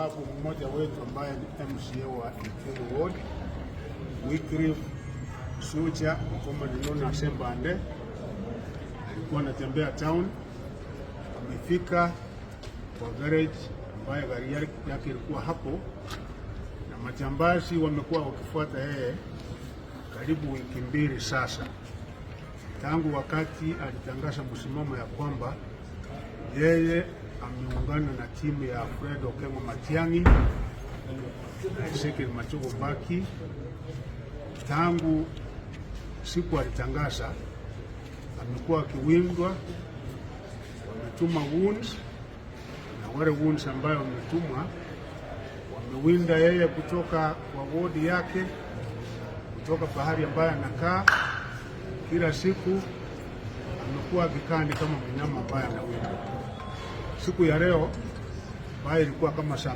Hapo mmoja wetu ambaye ni MCA wa Ikulu Ward, Wycliffe Sucha kama niliona Sembande, alikuwa anatembea town, amefika kwa garage ambaye gari yake ilikuwa hapo, na majambazi wamekuwa wakifuata yeye karibu wiki mbili sasa, tangu wakati alitangaza msimamo ya kwamba yeye ameungana na timu ya Fred Okengo Matiang'i na Ezekiel Machogo Mbaki. Tangu siku alitangaza, amekuwa akiwindwa, wametuma wounds, na wale wounds ambayo wametumwa wamewinda yeye kutoka kwa ward yake, kutoka pahali ambayo anakaa. Kila siku amekuwa akikaa kama mnyama ambaye anawindwa. Siku ya leo ambayo ilikuwa kama saa